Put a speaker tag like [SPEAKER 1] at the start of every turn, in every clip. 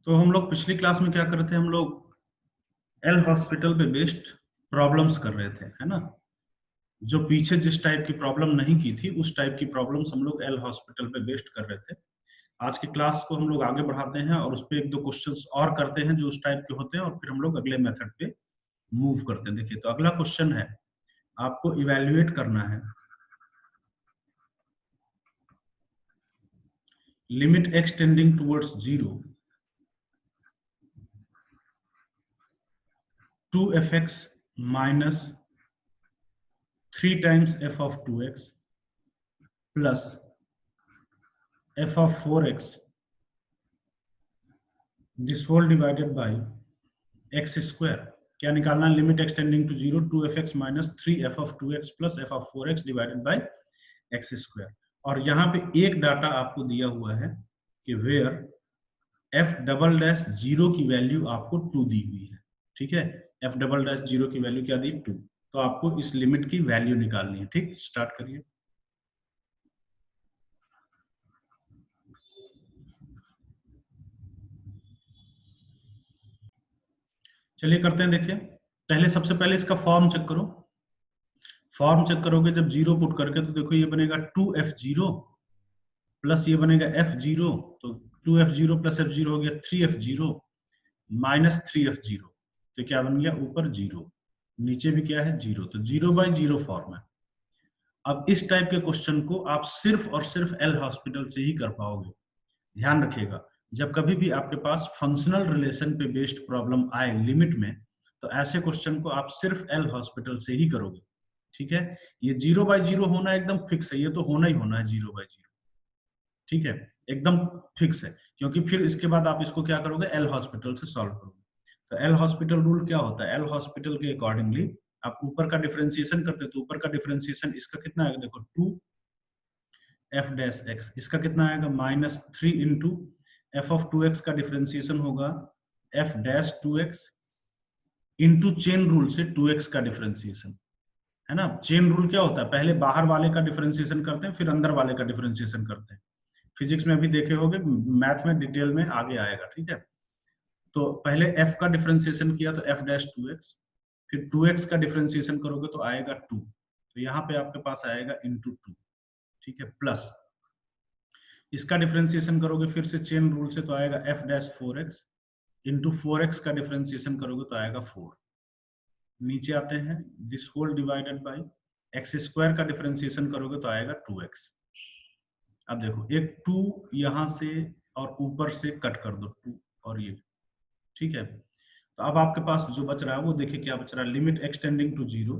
[SPEAKER 1] तो हम लोग पिछली क्लास में क्या कर रहे थे, हम लोग एल हॉस्पिटल पे बेस्ड प्रॉब्लम्स कर रहे थे, है ना। जो पीछे जिस टाइप की प्रॉब्लम नहीं की थी उस टाइप की प्रॉब्लम्स हम लोग एल हॉस्पिटल पे बेस्ड कर रहे थे। आज की क्लास को हम लोग आगे बढ़ाते हैं और उस पे एक दो क्वेश्चंस और करते हैं जो उस टाइप के होते हैं, और फिर हम लोग अगले मेथड पे मूव करते हैं। देखिए, तो अगला क्वेश्चन है, आपको इवेल्युएट करना है limit x tending towards 0 2fx minus 3 times f of 2x plus f of 4x this whole divided by x square। क्या निकालना है? Limit extending to 0 2fx minus 3f of 2x plus f of 4x divided by x square। और यहाँ पे एक data आपको दिया हुआ है कि वेयर f डबल डैश 0 की वैल्यू आपको 2 दी हुई है। ठीक है, f डबल डैश 0 की वैल्यू क्या दी? 2। तो आपको इस लिमिट की वैल्यू निकालनी है। ठीक, स्टार्ट करिए। चलिए करते हैं। देखिए, पहले सबसे पहले इसका फॉर्म चेक करो। फॉर्म चेक करोगे जब 0 पुट करके, तो देखो ये बनेगा 2f0 प्लस ये बनेगा f0। तो 2f0 प्लस f0 हो गया 3f0 माइनस 3f0। तो क्या बन गया? ऊपर 0, नीचे भी क्या है? 0। तो 0/0 फॉर्म है। अब इस टाइप के क्वेश्चन को आप सिर्फ और सिर्फ एल हॉस्पिटल से ही कर पाओगे। ध्यान रखिएगा, जब कभी भी आपके पास फंक्शनल रिलेशन पे बेस्ड प्रॉब्लम आए लिमिट में, तो ऐसे क्वेश्चन को आप सिर्फ एल हॉस्पिटल से ही करोगे। ठीक है, ये 0/0 होना एकदम फिक्स है, ये तो होना ही होना है 0/0। ठीक है, एकदम फिक्स है, क्योंकि फिर इसके बाद आप इसको क्या करोगे? एल हॉस्पिटल से सॉल्व करोगे। तो एल हॉस्पिटल रूल क्या होता है? एल हॉस्पिटल के अकॉर्डिंगली आप ऊपर का डिफरेंशिएशन करते हो, तो ऊपर का डिफरेंशिएशन इसका कितना आएगा? देखो 2f डैश x, इसका कितना आएगा? -3 इंटू f ऑफ 2x का डिफरेंशिएशन होगा f dash 2x into chain rule से 2x का डिफरेंशिएशन, है ना। चेन रूल क्या होता है? पहले बाहर वाले का डिफरेंशिएशन करते हैं, फिर अंदर वाले का डिफरेंशिएशन करते हैं। फिजिक्स में भी देखे होंगे, मैथ में डिटेल में आगे आएगा। ठीक है, तो पहले f का डिफरेंशिएशन किया तो f डैश 2x, फिर 2x का डिफरेंशिएशन करोगे तो आएगा 2। तो यहाँ पे आपके पास आएगा इंटू 2। ठीक है, प्लस इसका डिफरेंशिएशन करोगे फिर से चेन रूल से, तो आएगा f dash 4x into 4x का डिफरेंशिएशन करोगे तो आएगा 4। नीचे आते हैं, this whole divided by x square का डिफरेंशिएशन करोगे तो आएगा 2x। अब देखो, एक 2 यहां से और ऊपर से कट कर दो 2 और ये। ठीक है, तो अब आपके पास जो बच रहा है वो देखिए क्या बच रहा है। Limit extending to 0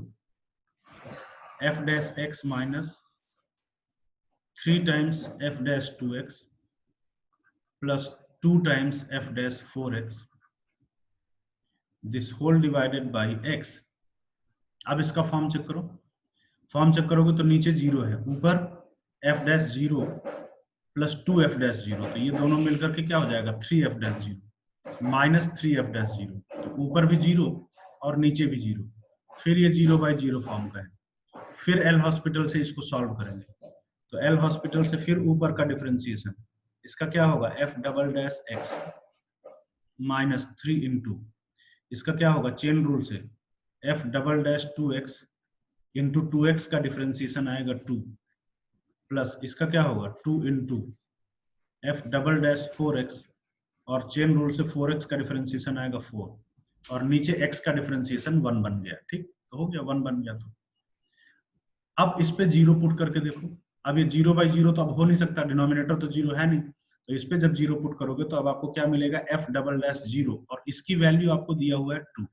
[SPEAKER 1] f dash x minus 3 times f dash 2x plus 2 times f dash 4x this whole divided by x। अब इसका फॉर्म चेक करो। फॉर्म चेक करोगे तो नीचे 0 है, ऊपर f dash 0 plus 2f dash 0। तो ये दोनों मिलकर के क्या हो जाएगा? 3f dash 0 minus 3f dash 0। तो ऊपर भी 0 और नीचे भी 0, फिर ये 0/0 फॉर्म का है। फिर एल हॉस्पिटल से इसको सॉल्व करेंगे, तो एल हॉस्पिटल से फिर ऊपर का डिफरेंशिएशन, इसका क्या होगा? f double dash x minus 3 into, इसका क्या होगा? चेन रूल से f double dash 2x into 2x का डिफरेंशिएशन आएगा 2, प्लस इसका क्या होगा? 2 into f double dash 4x, और चेन रूल से 4x का डिफरेंशिएशन आएगा 4, और नीचे x का डिफरेंशिएशन 1 बन गया। ठीक, तो हो गया 1 बन गया। तो अब इस पे 0 पुट करके देखो। अब ये 0/0 तो अब हो नहीं सकता, डिनोमिनेटर तो 0 है नहीं। तो इस पे जब 0 पुट करोगे तो अब आपको क्या मिलेगा? f डबल डैश 0, और इसकी वैल्यू आपको दिया हुआ है 2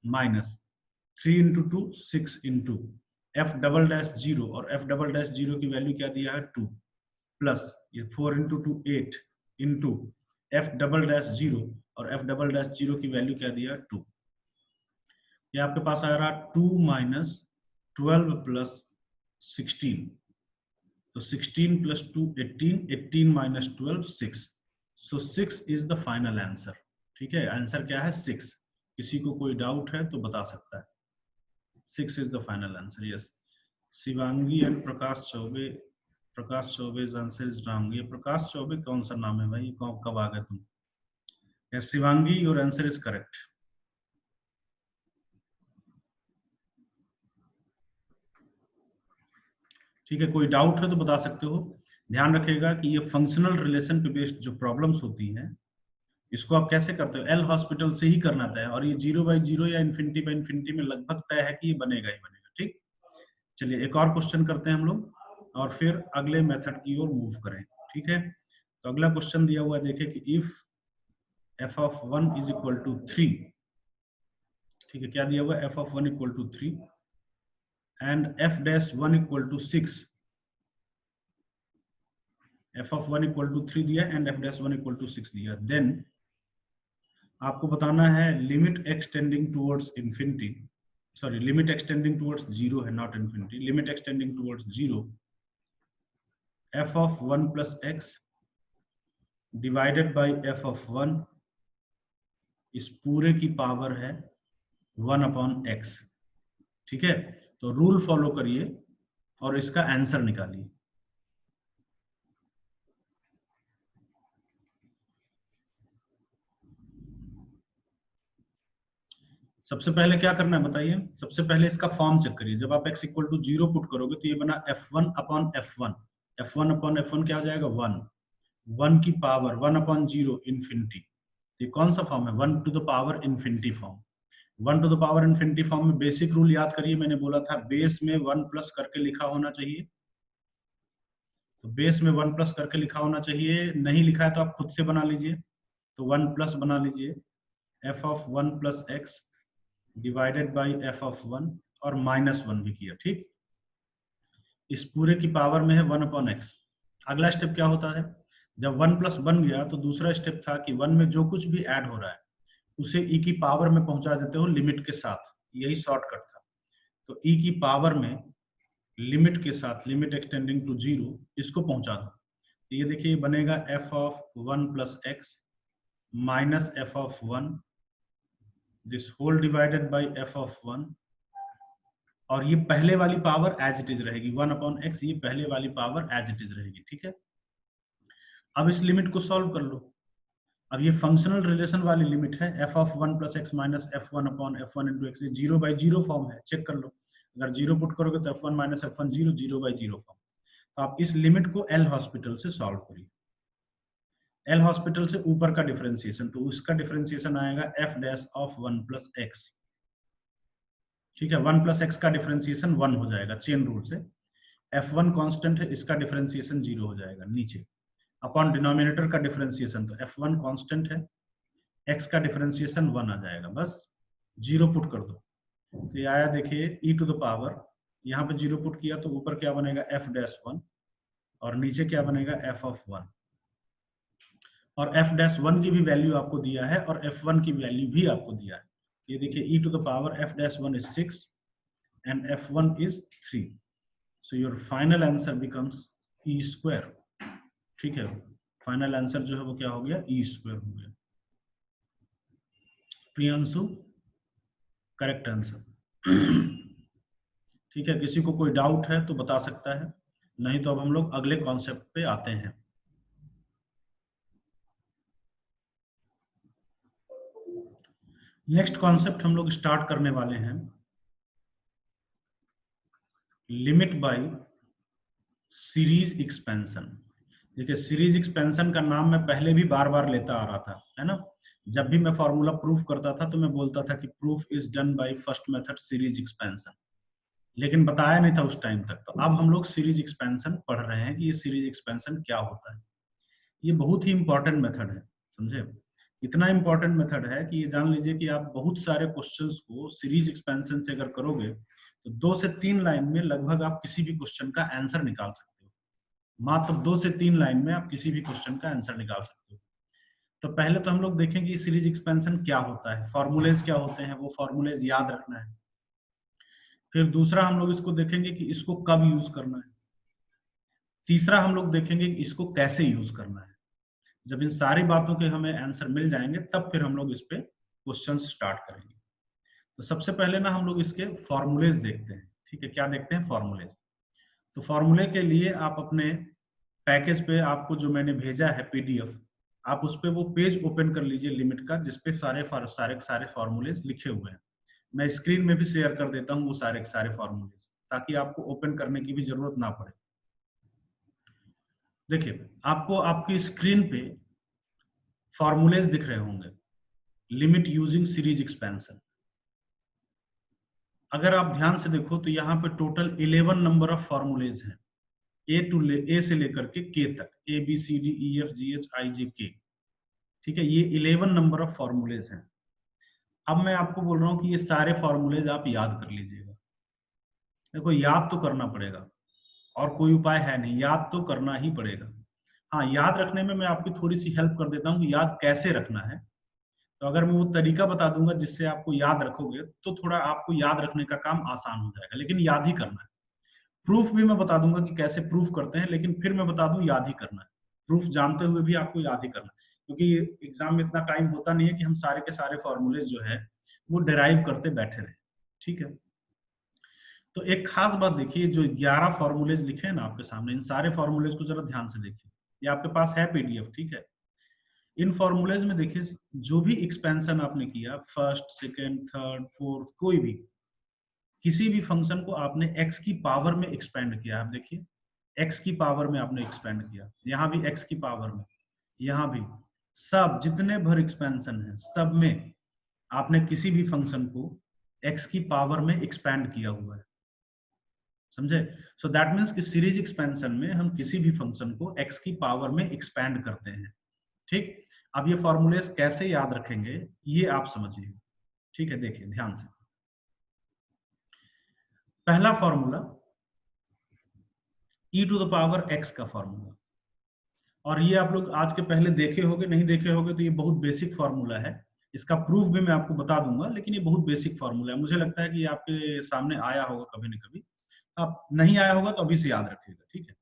[SPEAKER 1] minus 3 into 2 6 into f double dash 0, और f डबल डैश 0 की वैल्यू क्या दिया है? 2, प्लस ये 4 into 2 8 into f double dash 0, और f डबल डैश 0 की वैल्यू क्या दिया? 2। ये आपके पास आ रहा 2 माइनस 12 प्लस 16। तो 16 plus 2 18, 18 minus 12 6। So 6 is the final answer. ठीक है, आंसर क्या है? 6। किसी को कोई डाउट है तो बता सकता है। 6 is the final answer. Yes, Shivangi and Prakash Choubey. Prakash Choubey answer is wrong. ये प्रकाश चौबे कौन सा नाम है भाई? कब आ गए तुम? Yes, Shivangi, your answer is correct. ठीक है, कोई डाउट है तो बता सकते हो। ध्यान रखिएगा कि ये फंक्शनल रिलेशन पे बेस्ड जो प्रॉब्लम्स होती हैं, इसको आप कैसे करते हो, एल हॉस्पिटल से ही करना तय है, और ये 0/0 या इन्फिनिटी बाय इन्फिनिटी में लगभग तय है कि ये बनेगा ही बनेगा। ठीक, चलिए एक और क्वेश्चन करते हैं हम लोग और फिर अगले मेथड की ओर मूव करें। ठीक है, तो अगला क्वेश्चन दिया हुआ है, देखिए कि if f of 1 is equal to 3, ठीक है, क्या दिया हुआ है, f of 1 equal to 3 and f dash 1 equal to 6, f of 1 equal to 3 दिया and f dash 1 equal to 6 दिया, देन आपको बताना है limit extending towards infinity, sorry limit extending towards 0 है, not infinity, limit extending towards 0, f of 1 plus x divided by f of 1, इस पूरे की power है 1/x। ठीक है, तो रूल फॉलो करिए और इसका आंसर निकालिए। सबसे पहले क्या करना है बताइए, सबसे पहले इसका फॉर्म चेक करिए। जब आप x इक्वल टू 0 पुट करोगे तो ये बना f1/f1, f1/f1 क्या हो जाएगा 1, 1 की पावर 1/0 इंफिनिटी, ये कौन सा फॉर्म है, 1 to the power infinity form. 1 to the power infinity form में बेसिक रूल याद करिए, मैंने बोला था बेस में 1 प्लस करके लिखा होना चाहिए, तो बेस में 1 प्लस करके लिखा होना चाहिए, नहीं लिखा है तो आप खुद से बना लीजिए, तो 1 प्लस बना लीजिए, f of 1 plus x divided by f of 1 और -1 भी किया। ठीक, इस पूरे की पावर में है 1/x। अगला स्टेप क्या होता है, जब 1 प्लस बन गया तो दूसरा स्टेप था कि 1 में जो कुछ भी ऐड हो रहा है उसे e की पावर में पहुंचा देते हो लिमिट के साथ, यही शॉर्टकट था। तो e की पावर में लिमिट के साथ, लिमिट एक्सटेंडिंग टू 0, इसको पहुंचा दो, तो ये देखिए बनेगा f of 1 plus x minus f of 1, this whole divided by f of 1, और ये पहले वाली पावर एज इट इज रहेगी 1/x, ये पहले वाली पावर एज इट इज रहेगी। ठीक है, अब इस लिमिट को सॉल्व कर लो। अब ये फंक्शनल रिलेशन वाली लिमिट है, f of 1 plus x minus f1/f1 into x, 0/0 form है, चेक कर लो। अगर 0 पुट करोगे तो f1 minus f1 0, 0/0 फॉर्म। तो आप इस लिमिट को एल हॉस्पिटल से सॉल्व करिए। एल हॉस्पिटल से ऊपर का डिफरेंशिएशन, तो उसका डिफरेंशिएशन आएगा f dash of 1 plus x। ठीक है, 1 plus x का डिफरेंशिएशन 1 हो जाएगा चेन रूल से, f1 कांस्टेंट है, इसका डिफरेंशिएशन 0 हो जाएगा नीचे, अपॉन डिनोमिनेटर का डिफरेंशिएशन, तो f1 कांस्टेंट है, x का डिफरेंशिएशन 1 आ जाएगा, बस 0 पुट कर दो, तो ये आया देखिए e टू द पावर, यहाँ पे 0 पुट किया तो ऊपर क्या बनेगा f डैश 1 और नीचे क्या बनेगा f of 1, और f डैश 1 की भी वैल्यू आपको दिया है और f1 की वैल्यू भी आपको दिया है। ये देखिए e to the power f dash 1 is 6 and f1 is 3, so your final answer becomes e square। ठीक है, फाइनल आंसर जो है वो क्या हो गया, e square हो गया। Priyanshu correct answer. ठीक है, किसी को कोई डाउट है तो बता सकता है, नहीं तो अब हम लोग अगले कॉन्सेप्ट पे आते हैं। नेक्स्ट कॉन्सेप्ट हम लोग स्टार्ट करने वाले हैं लिमिट बाय सीरीज एक्सपेंशन। देखिए सीरीज एक्सपेंशन का नाम मैं पहले भी बार बार लेता आ रहा था, है ना, जब भी मैं फॉर्मूला प्रूफ करता था तो मैं बोलता था कि proof is done by first method series expansion, लेकिन बताया नहीं था उस टाइम तक। तो अब हम लोग सीरीज एक्सपेंशन पढ़ रहे हैं कि ये सीरीज एक्सपेंशन क्या होता है। ये बहुत ही इंपॉर्टेंट मेथड है, समझे, इतना इंपॉर्टेंट मेथड है कि ये जान लीजिए कि आप बहुत सारे क्वेश्चंस को सीरीज एक्सपेंशन से अगर करोगे तो 2 से 3 लाइन में लगभग आप किसी भी क्वेश्चन का आंसर निकाल सकते हो, मात्र 2 से 3 लाइन में आप किसी भी क्वेश्चन का आंसर निकाल सकते हो। तो पहले तो हम लोग देखेंगे सीरीज एक्सपेंशन क्या होता है, फॉर्मूलेज क्या होते हैं, वो फॉर्मूलेज याद रखना है। फिर दूसरा हम लोग इसको देखेंगे कि इसको कब यूज करना है। तीसरा हम लोग देखेंगे कि इसको कैसे यूज करना है। जब इन सारी बातों के हमें आंसर मिल जाएंगे तब फिर हम लोग इस पे क्वेश्चन स्टार्ट करेंगे। तो सबसे पहले ना हम लोग इसके फॉर्मूलेज देखते हैं। ठीक है, क्या देखते हैं, फॉर्मूलेज। तो फॉर्मूले के लिए आप अपने पैकेज पे, आपको जो मैंने भेजा है पीडीएफ, आप उस पे वो पेज ओपन कर लीजिए लिमिट का, जिसपे सारे फॉर्मूलेज लिखे हुए हैं। मैं स्क्रीन में भी शेयर कर देता हूँ वो सारे फॉर्मूलेज, ताकि आपको ओपन करने की भी जरूरत ना पड़े। देखिए, आपको आपकी स्क्रीन पे फॉर्मूलेज दिख रहे होंगे, लिमिट यूजिंग सीरीज एक्सपेंशन। अगर आप ध्यान से देखो तो यहाँ पे टोटल 11 नंबर ऑफ फॉर्मूलेज हैं, ए से लेकर के के तक, A B C D E F G H I J K. ठीक है, ये 11 नंबर ऑफ फॉर्मूलेज हैं। अब मैं आपको बोल रहा हूँ कि ये सारे फॉर्मूलेज आप याद कर लीजिएगा। देखो, याद तो करना पड़ेगा और कोई उपाय है नहीं, याद तो करना ही पड़ेगा। हाँ, याद रखने में मैं आपकी थोड़ी सी हेल्प कर देता हूँ कि याद कैसे रखना है। तो अगर मैं वो तरीका बता दूंगा जिससे आपको याद रखोगे, तो थोड़ा आपको याद रखने का काम आसान हो जाएगा, लेकिन याद ही करना है। प्रूफ भी मैं बता दूंगा कि कैसे प्रूफ करते हैं, लेकिन फिर मैं बता दूं याद ही करना है। प्रूफ जानते हुए भी आपको याद ही करना है, क्योंकि एग्जाम में इतना टाइम होता नहीं है कि हम सारे के सारे फॉर्मूले जो है वो डिराइव करते बैठे रहे। ठीक है, तो एक खास बात देखिए, जो 11 फॉर्मूलेज लिखे हैं ना आपके सामने, इन सारे फॉर्मूलेज को जरा ध्यान से देखिए। ये आपके पास है पीडीएफ, ठीक है। इन फॉर्मूलेज में देखिए, जो भी एक्सपेंशन आपने किया, फर्स्ट, सेकेंड, थर्ड, फोर्थ, कोई भी किसी भी फंक्शन को आपने x की पावर में एक्सपेंड किया, आप देखिए x की पावर में आपने एक्सपेंड किया, यहाँ भी x की पावर में, यहाँ भी, सब जितने भर एक्सपेंशन है सब में आपने किसी भी फंक्शन को x की पावर में एक्सपेंड किया हुआ है, समझे। सो दैट मीन्स कि सीरीज एक्सपेंशन में हम किसी भी फंक्शन को x की पावर में एक्सपेंड करते हैं। ठीक, अब ये फॉर्मूलेस कैसे याद रखेंगे ये आप समझिए। ठीक है, देखिए ध्यान से। पहला formula e to the power x का फॉर्मूला, और ये आप लोग आज के पहले देखे होंगे, नहीं देखे होंगे तो ये बहुत बेसिक फॉर्मूला है। इसका प्रूफ भी मैं आपको बता दूंगा, लेकिन ये बहुत बेसिक फॉर्मूला है। मुझे लगता है कि आपके सामने आया होगा कभी न कभी, आप नहीं आया होगा तो अभी से याद रखिएगा। ठीक है,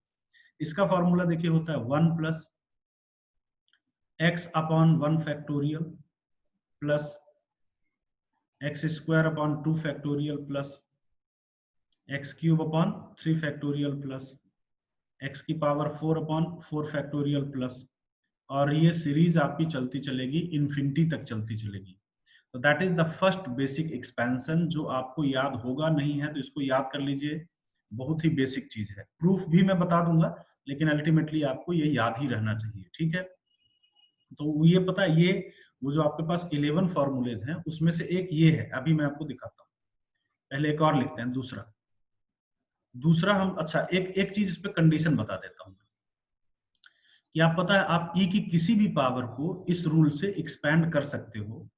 [SPEAKER 1] इसका फॉर्मूला देखिए होता है 1 plus x upon 1 factorial plus x square upon 2 factorial plus x cube upon 3 factorial plus X की पावर 4 अपॉन 4 फैक्टोरियल प्लस, और ये सीरीज आपकी चलती चलेगी, इन्फिनिटी तक चलती चलेगी। तो that is the first basic expansion, जो आपको याद होगा, नहीं है तो इसको याद कर लीजिए, बहुत ही बेसिक चीज है। प्रूफ भी मैं बता दूंगा, लेकिन अल्टीमेटली आपको ये याद ही रहना चाहिए। ठीक है, तो ये पता है, ये वो जो आपके पास 11 फॉर्मूलेज हैं उसमें से एक ये है, अभी मैं आपको दिखाता हूँ। पहले एक और लिखते हैं, दूसरा हम, अच्छा एक एक चीज इस पे कंडीशन बता देता हूँ कि आप पता है आप e की किसी भी पावर को इस रूल से एक्सपेंड कर सकते हो,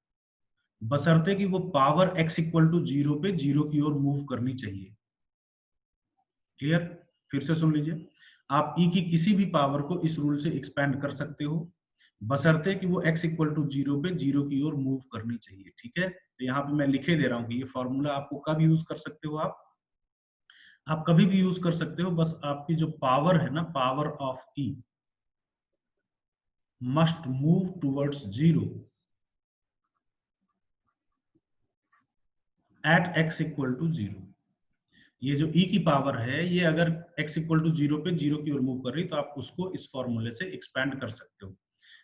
[SPEAKER 1] बशर्ते कि वो पावर x इक्वल टू 0 पे 0 की ओर मूव करनी चाहिए। क्लियर, फिर से सुन लीजिए, आप e की किसी भी पावर को इस रूल से एक्सपेंड कर सकते हो, बशर्ते कि वो x इक्वल टू 0 पे 0 की ओर मूव करनी चाहिए। ठीक है, तो यहाँ पे मैं लिखे दे रहा हूँ कि ये फॉर्मूला आपको कब यूज कर सकते हो, आप कभी भी यूज कर सकते हो। बस आपकी जो पावर है ना, power of e must move towards 0 at x equal to 0। ये जो e की पावर है, ये अगर x इक्वल टू 0 पे 0 की ओर मूव कर रही, तो आप उसको इस फॉर्मूले से एक्सपेंड कर सकते हो।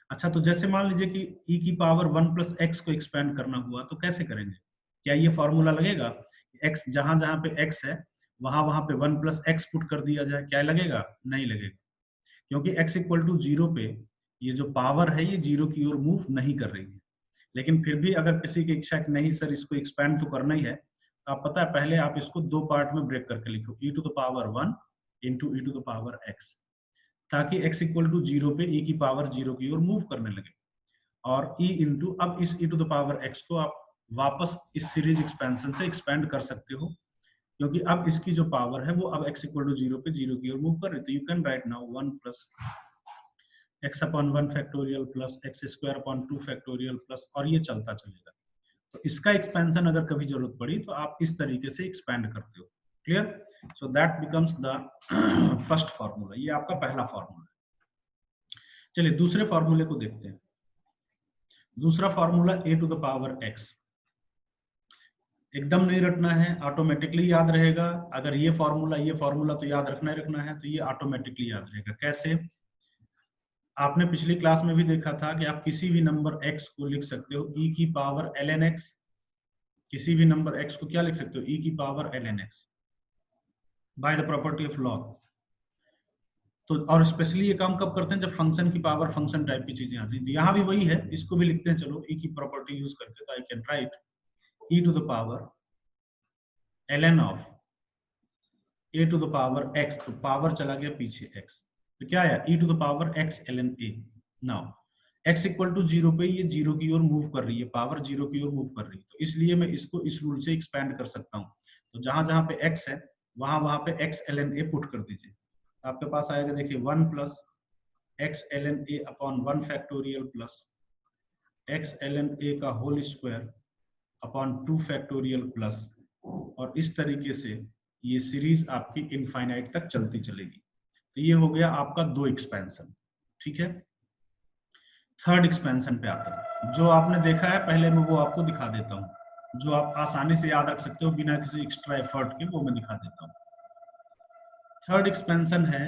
[SPEAKER 1] अच्छा, तो जैसे मान लीजिए कि e की पावर 1 प्लस एक्स को एक्सपेंड करना हुआ, तो कैसे करेंगे? क्या ये फॉर्मूला लगेगा? x जहां जहां पे x है वहां वहां पे 1 प्लस एक्स पुट कर दिया जाए, क्या लगेगा? नहीं लगेगा, क्योंकि x इक्वल टू 0 पे ये जो पावर है ये 0 की ओर मूव नहीं कर रही है। लेकिन फिर भी अगर किसी की इच्छा है नहीं सर इसको एक्सपेंड तो करना ही है, तो आप पता है पहले आप इसको दो पार्ट में ब्रेक करके लिखो, e to the power 1 into e to the power x, ताकि x इक्वल टू 0 पे e की पावर 0 की ओर मूव करने लगे। और e इंटू, अब इस e to the power x को आप वापस इस सीरीज एक्सपेंशन से एक्सपेंड कर सकते हो, क्योंकि अब इसकी जो पावर है वो अब x इक्वल टू 0 पे 0 की ओर मूव कर रही है। तो you can write now 1 plus x upon 1 factorial plus x square upon 2 factorial plus, और ये चलता चलेगा। तो इसका एक्सपेंशन अगर कभी जरूरत पड़ी तो आप इस तरीके से एक्सपेंड करते हो। Clear, so that becomes the first formula, ये आपका पहला फॉर्मूला है। चलिए दूसरे फॉर्मूले को देखते हैं। दूसरा formula a to the power x, एकदम नहीं रटना है, ऑटोमेटिकली याद रहेगा। अगर ये फॉर्मूला तो याद रखना ही रखना है, तो ये ऑटोमेटिकली याद रहेगा। कैसे? आपने पिछली क्लास में भी देखा था कि आप किसी भी नंबर x को लिख सकते हो e की पावर ln x, किसी भी नंबर x को क्या लिख सकते हो e की power ln x by the property of log. तो और स्पेशली ये काम कब करते हैं, जब फंक्शन की पावर फंक्शन टाइप की चीजें आती हैं। यहाँ भी वही है, इसको भी लिखते हैं चलो e की प्रॉपर्टी यूज करके। तो I can write e to the power ln of a to the power x, तो पावर चला गया पीछे x, तो क्या आया e to the power x ln a। Now x equal to 0 पे ये 0 की ओर मूव कर रही है, पावर 0 की ओर मूव कर रही है, तो इसलिए मैं इसको इस रूल से एक्सपैंड कर सकता हूँ। तो जहां जहां पे x है वहां वहां पे x ln a पुट कर दीजिए, आपके पास आएगा देखिए 1 plus x ln a upon 1 factorial plus x ln a का whole square upon 2 factorial plus, और इस तरीके से ये सीरीज आपकी इनफाइनाइट तक चलती चलेगी। तो ये हो गया आपका 2 एक्सपेंशन। ठीक है, थर्ड एक्सपेंशन पे आता है। जो आपने देखा है पहले मैं वो आपको दिखा देता हूँ, जो आप आसानी से याद रख सकते हो बिना किसी एक्स्ट्रा एफर्ट के, वो मैं दिखा देता हूँ। थर्ड एक्सपेंशन है,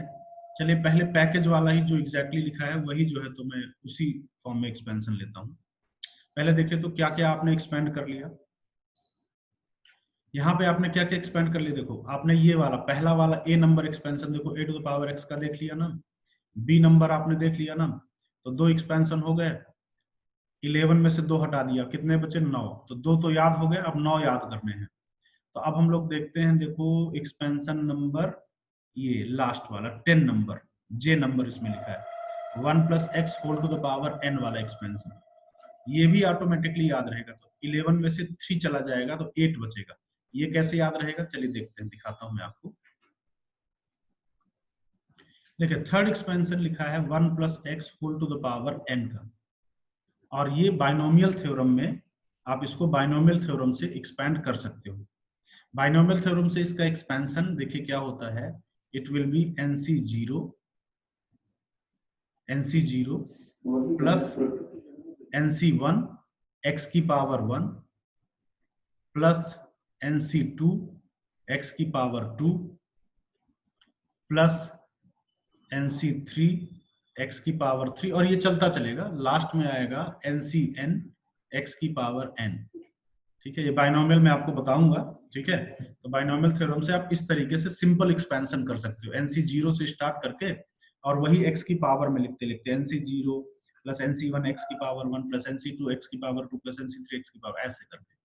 [SPEAKER 1] चलिए पहले पैकेज वाला ही जो एग्जैक्टली लिखा है वही जो है तो मैं उसी फॉर्म में एक्सपेंशन लेता हूँ। पहले देखिए तो क्या क्या आपने एक्सपेंड कर लिया, यहाँ पे आपने क्या क्या एक्सपेंड कर लिया। देखो आपने ये वाला पहला वाला ए नंबर एक्सपेंशन देखो a to the power x का देख लिया ना, बी नंबर आपने देख लिया ना, तो 2 एक्सपेंशन हो गए। 11 में से 2 हटा दिया, कितने बचे 9, तो 2 तो याद हो गए, अब 9 याद करने हैं। तो अब हम लोग देखते हैं, देखो एक्सपेंशन नंबर ये लास्ट वाला 10 नंबर, जे नंबर इसमें लिखा है 1 plus x whole to the power n वाला एक्सपेंशन, ये भी ऑटोमेटिकली याद रहेगा। तो 11 में से 3 चला जाएगा तो 8 बचेगा, ये कैसे याद रहेगा चलिए देखते हैं, दिखाता हूं मैं आपको। देखिए थर्ड एक्सपेंशन लिखा है 1 plus x whole to the power n का, और ये बाइनोमियल थ्योरम में आप इसको बाइनोमियल थ्योरम से एक्सपैंड कर सकते हो। बाइनोमियल थ्योरम से इसका एक्सपेंशन देखिए क्या होता है, it will be nc0 plus nc1 x की पावर 1 प्लस nc2 x की पावर 2 प्लस nc3 x की पावर 3, और ये चलता चलेगा, लास्ट में आएगा ncn x की पावर n। ठीक है, ये बाइनोमियल मैं आपको बताऊंगा। ठीक है, तो बाइनोमियल थ्योरम से आप इस तरीके से सिंपल एक्सपेंशन कर सकते हो, nc0 से स्टार्ट करके और वही x की पावर में लिखते लिखते nc0 प्लस nc1 x की पावर 1 प्लस nc2 x की पावर 2 प्लस nc3 x की पावर, ऐसे करके।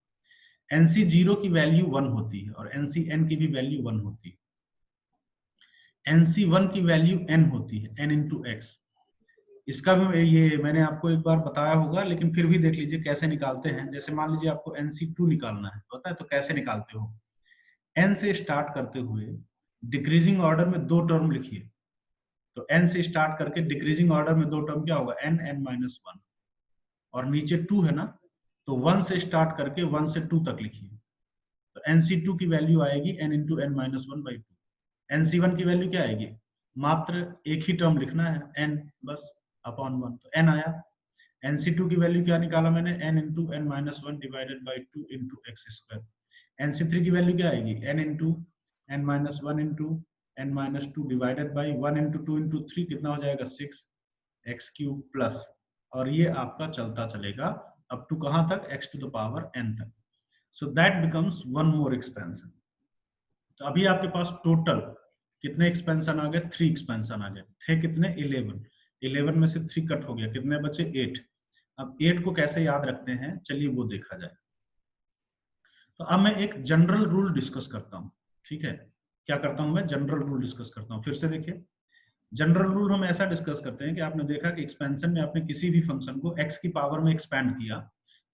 [SPEAKER 1] nc0 की वैल्यू 1 होती है और ncn की भी वैल्यू 1 होती है। nc1 की वैल्यू n होती है, n इंटू x। इसका भी ये मैंने आपको एक बार बताया होगा, लेकिन फिर भी देख लीजिए कैसे निकालते हैं। जैसे मान लीजिए आपको nc2 निकालना है, पता है तो कैसे निकालते हो, n से स्टार्ट करते हुए डिक्रीजिंग ऑर्डर में 2 टर्म लिखिए। तो n से स्टार्ट करके डिक्रीजिंग ऑर्डर में 2 टर्म क्या होगा, n n माइनस 1, और नीचे 2 है ना, तो 1 से स्टार्ट करके 1 से 2 तक लिखिए। तो nc2 की वैल्यू आएगी n into n minus 1 by 2। nc1 की वैल्यू क्या आएगी, मात्र एक ही टर्म लिखना है n बस अपॉन 1, तो n आया। nc2 की वैल्यू क्या निकाला मैंने, n into n minus 1 divided by 2 into x square. nc3 की वैल्यू क्या आएगी, n into n minus 1 into n minus 2 divided by 1 into 2 into 3, कितना हो जाएगा 6 एक्स क्यूब प्लस, और ये आपका चलता चलेगा अप टू कहां तक, x to the power n तक। So that becomes one more expansion. तो अभी आपके पास टोटल कितने एक्सपेंशन आ गए, 3 एक्सपेंशन आ गए थे, कितने 11 में से 3 कट हो गया, कितने बचे 8। अब 8 को कैसे याद रखते हैं चलिए वो देखा जाए। तो अब मैं एक जनरल रूल डिस्कस करता हूं। ठीक है, क्या करता हूं मैं, जनरल रूल डिस्कस करता हूं। फिर से देखिए, जनरल रूल हम ऐसा डिस्कस करते हैं कि आपने देखा कि एक्सपेंशन में आपने किसी भी फंक्शन को x की पावर में एक्सपैंड किया,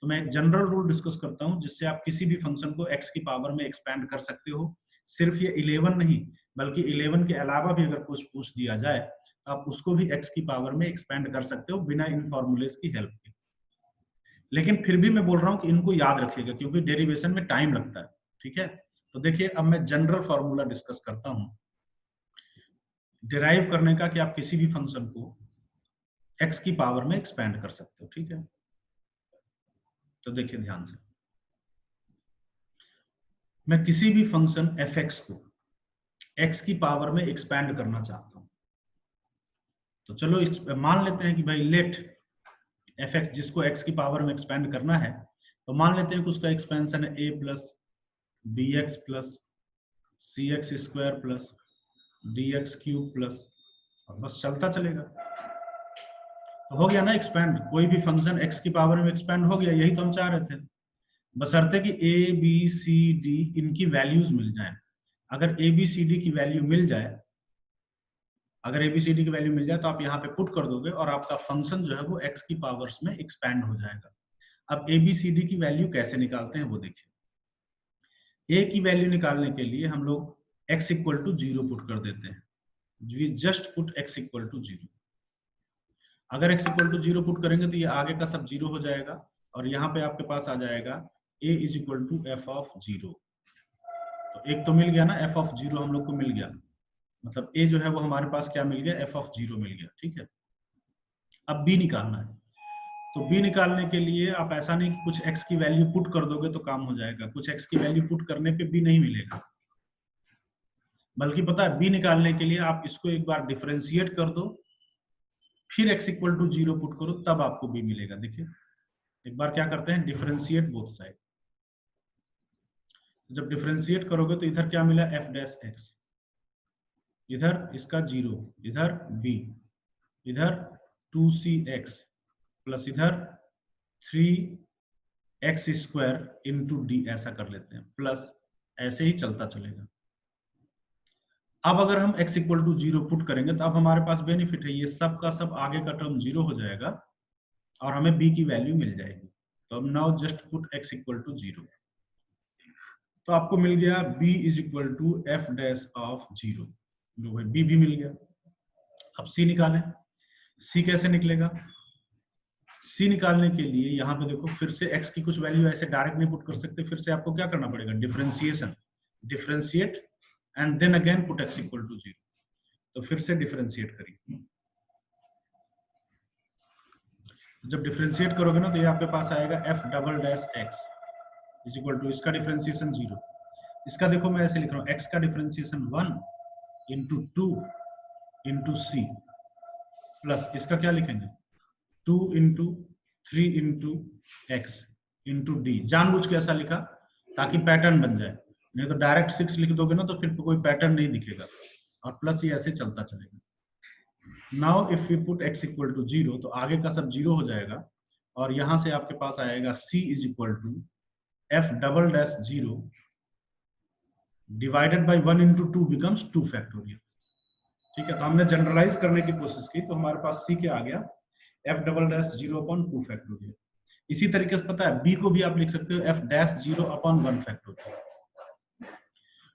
[SPEAKER 1] तो मैं एक जनरल रूल डिस्कस करता हूं जिससे आप किसी भी फंक्शन को x की पावर में एक्सपैंड कर सकते हो। सिर्फ ये 11 नहीं, बल्कि 11 के अलावा भी अगर कुछ पूछ दिया जाए तो आप उसको भी x की पावर में एक्सपैंड कर सकते हो बिना इन फॉर्मूलेज की हेल्प के। लेकिन फिर भी मैं बोल रहा हूं कि इनको याद रखिएगा क्योंकि डेरिवेशन में टाइम लगता है। ठीक है, तो देखिए अब मैं जनरल फॉर्मूला डिस्कस करता हूं डिराइव करने का, कि आप किसी भी फंक्शन को x की पावर में एक्सपैंड कर सकते हो। ठीक है, तो देखिए ध्यान से, मैं किसी भी फंक्शन fx को x की पावर में एक्सपैंड करना चाहता हूं, तो चलो मान लेते हैं कि भाई लेट एफ एक्स, जिसको एक्स की पावर में एक्सपेंड करना है, तो मान लेते हैं कि उसका एक्सपेंशन है A plus B X plus C X square plus D X cube plus, और बस चलता चलेगा। तो हो गया ना एक्सपेंड, कोई भी फंक्शन एक्स की पावर में एक्सपेंड हो गया, यही तो हम चाह रहे थे। बशर्ते कि ए बी सी डी इनकी वैल्यूज मिल जाए। अगर ए बी सी डी की वैल्यू मिल जाए, अगर एबीसीडी की वैल्यू मिल जाए तो आप यहाँ पे पुट कर दोगे और आपका फंक्शन जो है वो एक्स की पावर्स में एक्सपैंड हो जाएगा। अब एबीसीडी की वैल्यू कैसे निकालते हैं वो देखिए। ए की वैल्यू निकालने के लिए हम लोग एक्स इक्वल टू 0 पुट कर देते हैं। We just put x equal to 0। अगर एक्स इक्वल टू 0 पुट करेंगे तो ये आगे का सब 0 हो जाएगा और यहाँ पे आपके पास आ जाएगा A is equal to F of 0। तो एक तो मिल गया ना, एफ ऑफ 0 हम लोग को मिल गया, मतलब ए जो है वो हमारे पास क्या मिल गया, एफ ऑफ 0 मिल गया। ठीक है, अब बी निकालना है। तो बी निकालने के लिए आप ऐसा नहीं कि कुछ एक्स की वैल्यू पुट कर दोगे तो काम हो जाएगा, कुछ एक्स की वैल्यू पुट करने पे बी नहीं मिलेगा, बल्कि पता है बी निकालने के लिए आप इसको एक बार डिफरेंशिएट कर दो, फिर एक्स इक्वल टू 0 पुट करो, तब आपको बी मिलेगा। देखिए एक बार क्या करते हैं, डिफरेंशिएट बोथ साइड। जब डिफरेंशिएट करोगे तो इधर क्या मिला, एफ डैश एक्स, इधर इसका 0, इधर बी, इधर 2cx प्लस इधर 3x स्क्वायर इंटू डी, ऐसा कर लेते हैं, प्लस ऐसे ही चलता चलेगा। अब अगर हम x इक्वल टू 0 पुट करेंगे तो अब हमारे पास बेनिफिट है, ये सब का सब आगे का टर्म 0 हो जाएगा और हमें b की वैल्यू मिल जाएगी। तो अब now just put x equal to 0, तो आपको मिल गया b is equal to f dash of 0। लो भाई b भी मिल गया। अब c निकालें। c कैसे निकलेगा, c निकालने के लिए यहाँ पे देखो फिर से x की कुछ वैल्यू ऐसे डायरेक्ट नहीं पुट कर सकते, फिर से आपको क्या करना पड़ेगा, differentiation, differentiate and then again put x equal to 0। तो फिर से डिफरेंशिएट करिए। जब डिफरेंशिएट करोगे ना तो ये आपके पास आएगा f double dash x is equal to, इसका डिफरेंशिएशन 0, इसका देखो मैं ऐसे लिख रहा हूँ, x का डिफरेंशिएशन 1 इंटू 2 इंटू सी, प्लस इसका क्या लिखेंगे 2 into 3 into x into D. जानबूझ के ऐसा लिखा ताकि पैटर्न बन जाए, नहीं तो डायरेक्ट 6 लिख दोगे ना तो फिर कोई पैटर्न नहीं दिखेगा, और प्लस ये ऐसे चलता चलेगा। Now if we put x equal to 0 तो आगे का सब 0 हो जाएगा और यहां से आपके पास आएगा c is equal to f double dash 0 divided by 1 into 2 becomes 2 factorial. ठीक है, तो हमने जनरलाइज करने की कोशिश की तो हमारे पास c क्या आ गया, f double dash 0 upon 2 factorial. इसी तरीके से पता है b को भी आप लिख सकते हो f डैश 0 अपॉन 1 फैक्टोरियल।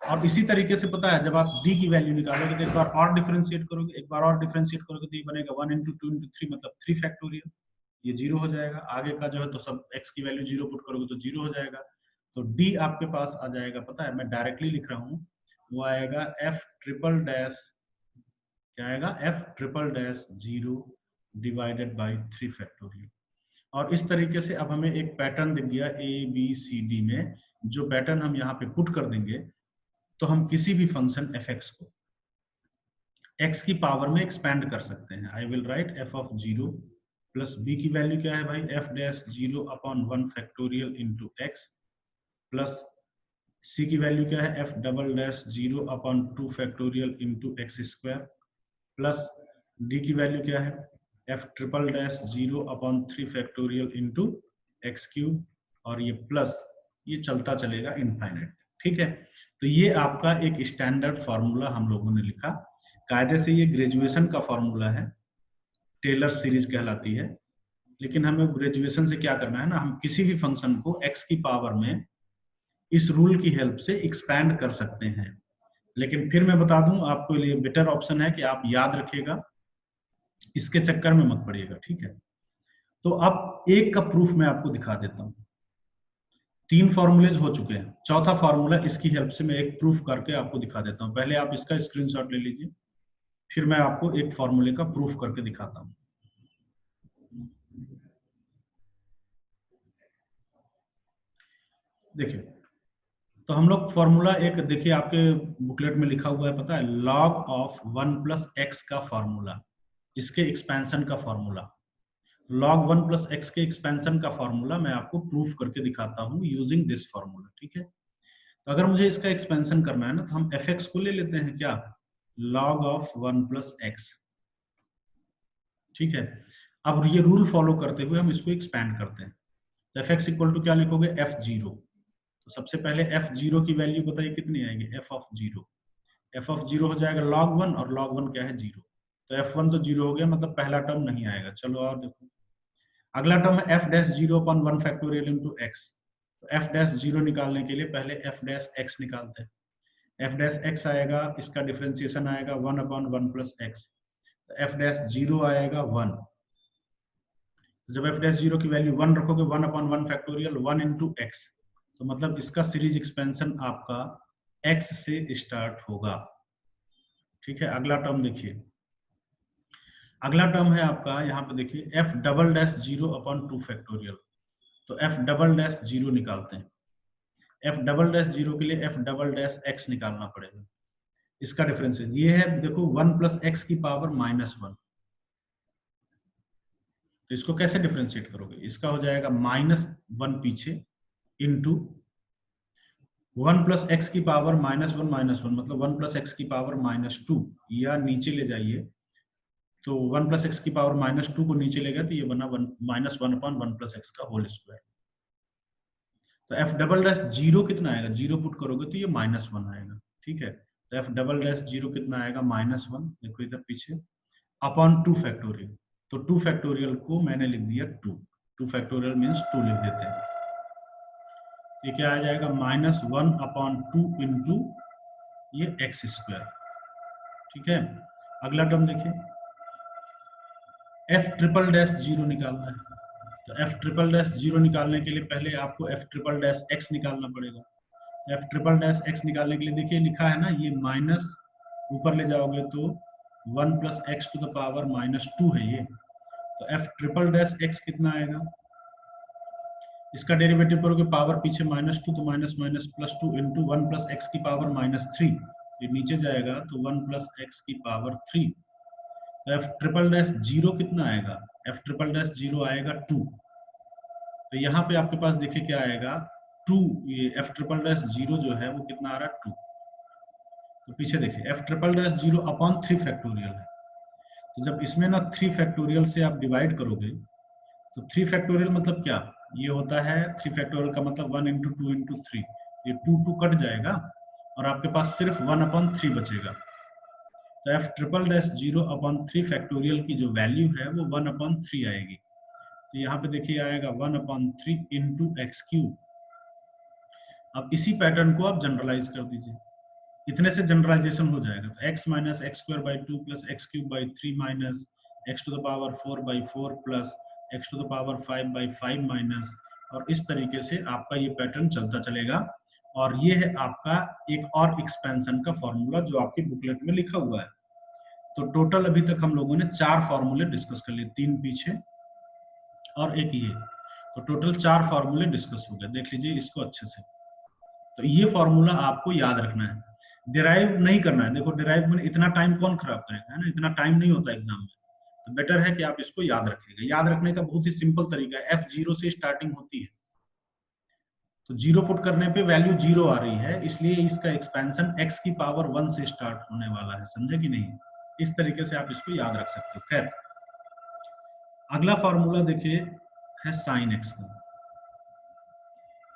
[SPEAKER 1] और इसी तरीके से पता है जब आप d की वैल्यू निकालोगे तो एक बार और डिफरेंशिएट करोगे, एक बार और डिफरेंशिएट करोगे तो ये बनेगा 1 इंटू 2 इंटू 3 मतलब 3 फैक्टोरियल, ये 0 हो जाएगा। आगे का जो है तो सब x की वैल्यू 0 पुट करोगे तो 0 हो जाएगा। तो d आपके पास आ जाएगा, पता है मैं डायरेक्टली लिख रहा हूँ, वो आएगा f ट्रिपल डैश, क्या आएगा f triple dash 0 divided by 3 factorial. और इस तरीके से अब हमें एक पैटर्न दिख गया a b c d में, जो पैटर्न हम यहाँ पे पुट कर देंगे तो हम किसी भी फंक्शन fx को x की पावर में एक्सपैंड कर सकते हैं। I will write f of 0 plus b की वैल्यू क्या है भाई, f dash 0 upon 1 factorial into x, plus c की वैल्यू क्या है, f double dash 0 upon 2 factorial into x square, plus d की वैल्यू क्या है, f triple dash 0 upon 3 factorial into x cube, और ये प्लस ये चलता चलेगा इनफाइनाइट। ठीक है, तो ये आपका एक स्टैंडर्ड फॉर्मूला हम लोगों ने लिखा। कायदे से ये ग्रेजुएशन का फॉर्मूला है, टेलर सीरीज कहलाती है, लेकिन हमें ग्रेजुएशन से क्या करना है ना, हम किसी भी फंक्शन को x की पावर में इस रूल की हेल्प से एक्सपैंड कर सकते हैं। लेकिन फिर मैं बता दूं आपको लिए बेटर ऑप्शन है कि आप याद रखिएगा, इसके चक्कर में मत पड़िएगा। ठीक है, तो अब एक का प्रूफ मैं आपको दिखा देता हूं। 3 फॉर्मूलेज हो चुके हैं, चौथा फॉर्मूला इसकी हेल्प से मैं एक प्रूफ करके आपको दिखा देता हूं। पहले आप इसका स्क्रीनशॉट ले लीजिए, फिर मैं आपको एक फॉर्मूले का प्रूफ करके दिखाता हूं। देखिए, तो हम लोग फॉर्मूला एक देखिए आपके बुकलेट में लिखा हुआ है, पता है लॉग ऑफ 1 प्लस एक्स का फॉर्मूला। इसके एक्सपेंशन का फॉर्मूला, log 1 प्लस एक्स के एक्सपेंशन का फॉर्मूला मैं आपको प्रूफ करके दिखाता हूँ यूजिंग दिस फॉर्मूला, ठीक है। तो अगर मुझे इसका एक्सपेंशन करना है ना, तो हम fx को ले लेते हैं क्या, log ऑफ 1 प्लस एक्स, ठीक है। अब ये रूल फॉलो करते हुए हम इसको एक्सपैंड करते हैं। तो fx इक्वल टू क्या लिखोगे, f0। तो सबसे पहले f0 की वैल्यू बताइए कितनी आएगी, f ऑफ 0। f ऑफ 0 हो जाएगा log 1, और log 1 क्या है, 0। तो f1 तो 0 हो गया, मतलब पहला टर्म नहीं आएगा। चलो और देखो, अगला टर्म है f dash 0 upon 1 factorial into x. तो f डैश 0 निकालने के लिए पहले f डैश x निकालते हैं। f डैश x आएगा, इसका डिफरेंशिएशन आएगा 1 अपॉन 1 प्लस एक्स। तो f डैश 0 आएगा 1। जब f डैश 0 की वैल्यू 1 रखोगे, 1 अपॉन 1 फैक्टोरियल 1 इंटू एक्स, तो मतलब इसका सीरीज एक्सपेंशन आपका x से स्टार्ट होगा, ठीक है। अगला टर्म देखिए, अगला टर्म है आपका, यहाँ पे देखिए f double dash 0 upon 2 factorial. तो f डबल डैश 0 निकालते हैं। f डबल डैश 0 के लिए f डबल डैश x निकालना पड़ेगा। इसका डिफरेंस ये है, देखो 1 प्लस एक्स की पावर -1। तो इसको कैसे डिफरेंशिएट करोगे, इसका हो जाएगा -1 पीछे इंटू 1 प्लस एक्स की पावर -1 मतलब 1 प्लस एक्स की पावर -2, या नीचे ले जाइए तो 1 प्लस एक्स की पावर -2 को नीचे ले गया तो ये बना -1 अपॉन 1 प्लस एक्स का होल स्क्वायर। तो f डबल डैश 0 कितना आएगा, 0 पुट करोगे तो ये -1 आएगा, ठीक है। तो f डबल डैश 0 कितना आएगा, -1, देखो इधर पीछे, अपॉन 2 फैक्टोरियल। तो 2 फैक्टोरियल को मैंने लिख दिया 2 फैक्टोरियल मीन्स 2 लिख देते हैं। ये क्या आ जाएगा, -1 अपॉन 2 इंटू ये एक्स स्क्वायर, ठीक है। अगला टर्म देखिए, f ट्रिपल डैश 0 निकालना है। तो f ट्रिपल डैश 0 निकालने के लिए पहले आपको f ट्रिपल डैश x निकालना पड़ेगा। f ट्रिपल डैश x निकालने के लिए देखिए लिखा है ना, ये माइनस ऊपर ले जाओगे तो 1 plus x to the power -2 है ये। तो f ट्रिपल डैश x कितना आएगा, इसका डेरिवेटिव करोगे, पावर पीछे -2 तो minus minus +2 into 1 plus X की पावर -3, ये नीचे जाएगा तो 1 प्लस एक्स की पावर 3। तो f ट्रिपल डैश 0 कितना आएगा, f ट्रिपल डैश 0 आएगा 2। तो यहाँ पे आपके पास देखिए क्या आएगा, 2, ये f ट्रिपल डैश 0 जो है वो कितना आ रहा है, 2। तो पीछे देखिए f triple dash 0 upon 3 factorial है। तो जब इसमें ना 3 फैक्टोरियल से आप डिवाइड करोगे, तो 3 फैक्टोरियल मतलब क्या, ये होता है 3 फैक्टोरियल का मतलब 1 इंटू 2 इंटू 3, ये 2 कट जाएगा और आपके पास सिर्फ 1/3 बचेगा। तो f triple dash 0 upon 3 factorial की जो वैल्यू है वो 1/3 आएगी। तो यहाँ पे देखिए आएगा 1/3 इंटू एक्स क्यूब। अब इसी पैटर्न को आप जनरलाइज कर दीजिए, इतने से जनरलाइजेशन हो जाएगा। तो x minus x square by 2 plus x cube by 3 minus x to the power 4 by 4 plus x to the power 5 by 5 minus, और इस तरीके से आपका ये पैटर्न चलता चलेगा। और ये है आपका एक और एक्सपेंशन का फॉर्मूला जो आपके बुकलेट में लिखा हुआ है। तो टोटल अभी तक हम लोगों ने 4 फॉर्मूले डिस्कस कर लिए, 3 पीछे और एक ये। तो टोटल 4 फॉर्मूले डिस्कस हो गए, देख लीजिए इसको अच्छे से। तो ये फॉर्मूला आपको याद रखना है, डिराइव नहीं करना है। देखो डिराइव में इतना टाइम कौन खराब करेगा, है ना, इतना टाइम नहीं होता एग्जाम में। तो बेटर है कि आप इसको याद रखिएगा। याद रखने का बहुत ही सिंपल तरीका है, f0 से स्टार्टिंग होती है, तो 0 पुट करने पे वैल्यू 0 आ रही है, इसलिए इसका एक्सपेंशन x की पावर 1 से स्टार्ट होने वाला है, समझे कि नहीं। इस तरीके से आप इसको याद रख सकते हो। खैर, अगला फॉर्मूला देखिए है साइन x का।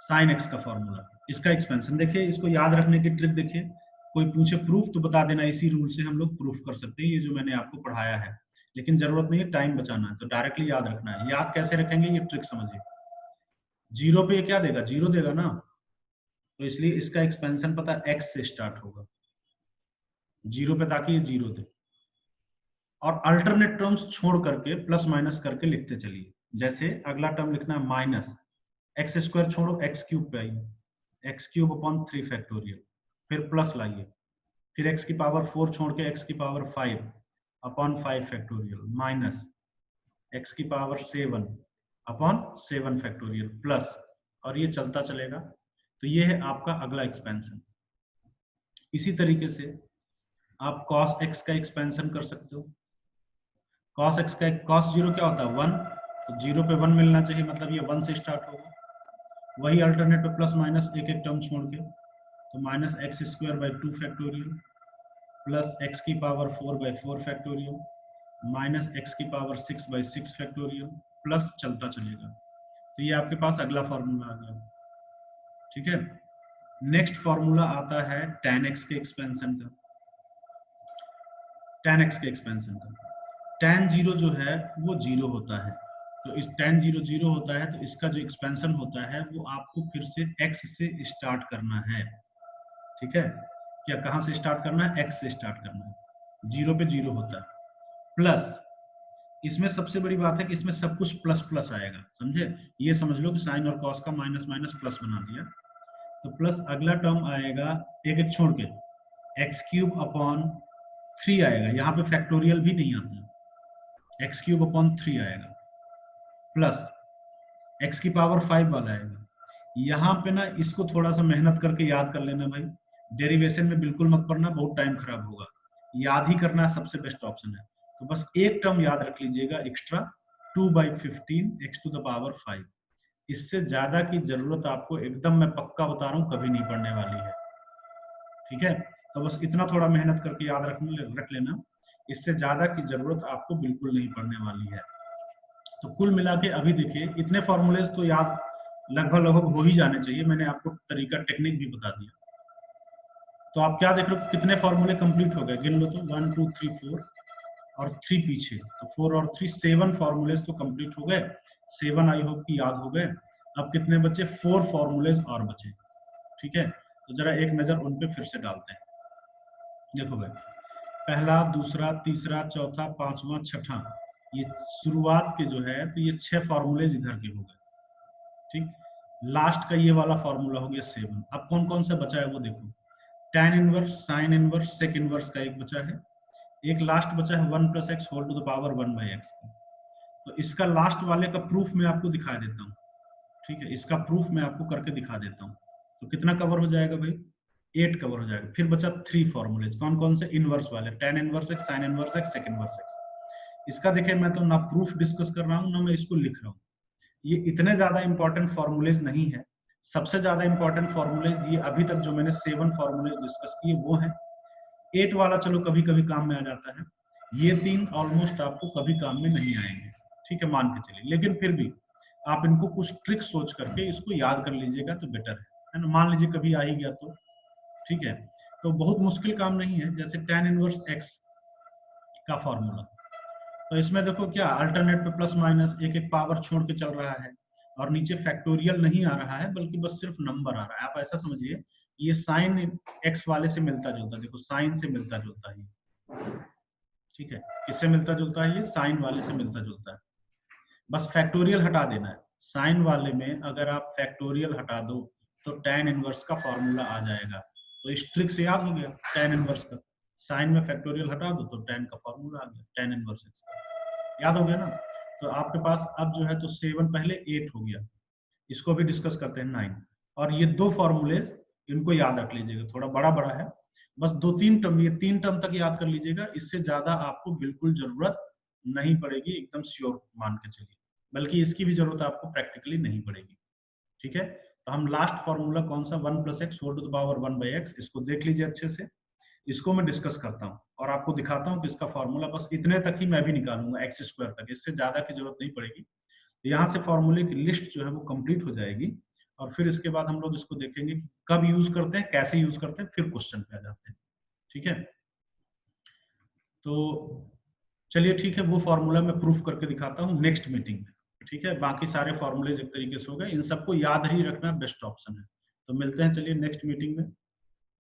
[SPEAKER 1] साइन x का फॉर्मूला, इसका एक्सपेंशन देखिए, इसको याद रखने की ट्रिक देखिए। कोई पूछे प्रूफ तो बता देना, इसी रूल से हम लोग प्रूफ कर सकते हैं, ये जो मैंने आपको पढ़ाया है। लेकिन जरूरत नहीं है, टाइम बचाना है तो डायरेक्टली याद रखना है। याद कैसे रखेंगे, ये ट्रिक समझिए। 0 पे क्या देगा, 0 देगा ना, तो इसलिए इसका एक्सपेंशन पता है x से स्टार्ट होगा 0 पे, ताकि ये 0 दे। और अल्टरनेट टर्म्स छोड़ करके प्लस माइनस करके लिखते चलिए। जैसे अगला टर्म लिखना है माइनस एक्स स्क्वायर, छोड़ो एक्स क्यूब पे आइए, एक्स क्यूब अपॉन 3 फैक्टोरियल, फिर प्लस लाइए, फिर एक्स की पावर 4 छोड़ के एक्स की power 5 upon 5 factorial, minus X की पावर 7 अपॉन 7 फैक्टोरियल, प्लस, और ये चलता चलेगा। तो ये है आपका अगला एक्सपेंशन। इसी तरीके से आप cos x का एक्सपेंशन कर सकते हो। cos x का cos 0 क्या होता है 1, तो 0 पे 1 मिलना चाहिए, मतलब ये 1 से स्टार्ट होगा। वही अल्टरनेट पे प्लस माइनस एक एक टर्म छोड़ के, तो minus x square by 2 factorial plus X की power 4 by 4 factorial minus X की पावर 6 बाई 6 फैक्टोरियल प्लस चलता चलेगा। तो ये आपके पास अगला फॉर्मूला आ गया। ठीक है, नेक्स्ट फॉर्मूला आता है tan x के एक्सपेंशन का। tan x के एक्सपेंशन का tan 0 जो है वो 0 होता है, तो इस tan 0 0 होता है, तो इसका जो एक्सपेंशन होता है वो आपको फिर से x से स्टार्ट करना है। ठीक है, क्या कहाँ से स्टार्ट करना है, x से स्टार्ट करना है, 0 पे 0 होता है, प्लस इसमें सबसे बड़ी बात है कि इसमें सब कुछ प्लस प्लस आएगा, समझे। ये समझ लो कि साइन और कॉस का माइनस माइनस प्लस बना दिया, तो प्लस अगला टर्म आएगा एक एक छोड़ के, एक्स क्यूब अपॉन 3 आएगा, यहाँ पे फैक्टोरियल भी नहीं आता, एक्स क्यूब अपॉन 3 आएगा, प्लस एक्स की पावर 5 वाला आएगा। यहाँ पे ना इसको थोड़ा सा मेहनत करके याद कर लेना भाई, डेरिवेशन में बिल्कुल मत पढ़ना, बहुत टाइम खराब होगा, याद ही करना सबसे बेस्ट ऑप्शन है। तो बस एक टर्म याद रख लीजिएगा extra, 2/15 x to the power 5। इससे ज्यादा की जरूरत आपको, एकदम मैं पक्का बता रहा हूँ, कभी नहीं पड़ने वाली है। ठीक है, तो बस इतना थोड़ा मेहनत करके याद रख लेना, इससे ज्यादा की जरूरत आपको बिल्कुल नहीं पड़ने वाली है। तो कुल मिला के अभी देखिए, इतने फॉर्मूलेज तो याद लगभग हो ही जाने चाहिए, मैंने आपको तरीका टेक्निक भी बता दिया। तो आप क्या देख रहे हो, कितने फॉर्मूले कंप्लीट हो गए, गिन लो तो 1 2 3 4 और 3 पीछे, तो 4 और 3 7 फॉर्मूलेज तो कंप्लीट हो गए, 7 आई होप कि याद हो गए। अब कितने बचे, 4 फॉर्मूलेज और बचे। ठीक है, तो जरा एक नजर उन पे फिर से डालते हैं। देखो भाई, पहला, दूसरा, तीसरा, चौथा, पांचवा, छठा, ये शुरुआत के जो है, तो ये 6 फॉर्मूलेज इधर के हो गए। ठीक, लास्ट का ये वाला फॉर्मूला हो गया 7। अब कौन कौन सा बचा है वो देखो, tan inverse, sine inverse, sec inverse का एक बचा है, एक लास्ट बचा है 1 + x whole to the power 1/x का। तो इसका लास्ट वाले का प्रूफ मैं आपको दिखा देता हूँ। ठीक है, इसका प्रूफ मैं आपको करके दिखा देता हूँ। तो कितना कवर हो जाएगा भाई, 8 कवर हो जाएगा। फिर बचा 3 फॉर्मूलेज, कौन कौन से, इनवर्स वाले, tan inverse x, sine inverse x, sec inverse x। इसका देखिए, मैं तो ना प्रूफ डिस्कस कर रहा हूँ ना मैं इसको लिख रहा हूँ, ये इतने ज्यादा इंपॉर्टेंट फॉर्मूलेज नहीं है। सबसे ज्यादा इंपॉर्टेंट फॉर्मूलेज ये अभी तक जो मैंने 7 फॉर्मूलेज डिस्कस किए वो हैं। 8 वाला चलो कभी कभी काम में आ जाता है, ये 3 ऑलमोस्ट आपको कभी काम में नहीं आएंगे। ठीक है, मान के चलिए, लेकिन फिर भी आप इनको कुछ ट्रिक सोच करके इसको याद कर लीजिएगा तो बेटर है ना। मान लीजिए कभी आ ही गया तो ठीक है, तो बहुत मुश्किल काम नहीं है। जैसे tan इनवर्स x का फॉर्मूला, तो इसमें देखो क्या, अल्टरनेट पे प्लस माइनस एक एक पावर छोड़ के चल रहा है, और नीचे फैक्टोरियल नहीं आ रहा है, बल्कि बस सिर्फ नंबर आ रहा है। आप ऐसा समझिए, ये साइन x वाले से मिलता जुलता, देखो साइन से मिलता जुलता है। ठीक है, किससे मिलता जुलता है, ये साइन वाले से मिलता जुलता है। बस फैक्टोरियल हटा देना है, साइन वाले में अगर आप फैक्टोरियल हटा दो तो tan इनवर्स का फॉर्मूला आ जाएगा। तो इस ट्रिक से याद हो गया tan इनवर्स का, साइन में फैक्टोरियल हटा दो तो tan का फॉर्मूला आ गया, tan इनवर्स x का। याद हो गया ना। तो आपके पास अब जो है तो 7 पहले 8 हो गया, इसको भी डिस्कस करते हैं 9। और ये 2 फॉर्मूलेज इनको याद रख लीजिएगा, थोड़ा बड़ा बड़ा है, बस 2-3 टर्म, ये 3 टर्म तक याद कर लीजिएगा, इससे ज्यादा आपको बिल्कुल जरूरत नहीं पड़ेगी, एकदम श्योर मान के चलिए, बल्कि इसकी भी जरूरत आपको प्रैक्टिकली नहीं पड़ेगी। ठीक है, तो हम लास्ट फॉर्मूला कौन सा, 1 + x whole to the power 1/x, इसको देख लीजिए अच्छे से, इसको मैं डिस्कस करता हूँ और आपको दिखाता हूँ कि इसका फॉर्मूला बस इतने तक ही मैं भी निकालूंगा, x² तक, इससे ज्यादा की जरूरत नहीं पड़ेगी। तो यहाँ से फॉर्मूले की लिस्ट जो है वो कंप्लीट हो जाएगी, और फिर इसके बाद हम लोग इसको देखेंगे कब यूज करते हैं, कैसे यूज करते हैं, फिर क्वेश्चन पे आ जाते हैं। ठीक है, तो चलिए ठीक है, वो फॉर्मूला मैं प्रूफ करके दिखाता हूँ नेक्स्ट मीटिंग में। ठीक है, बाकी सारे फॉर्मूले एक तरीके से हो गए, इन सबको याद ही रखना बेस्ट ऑप्शन है। तो मिलते हैं चलिए नेक्स्ट मीटिंग में।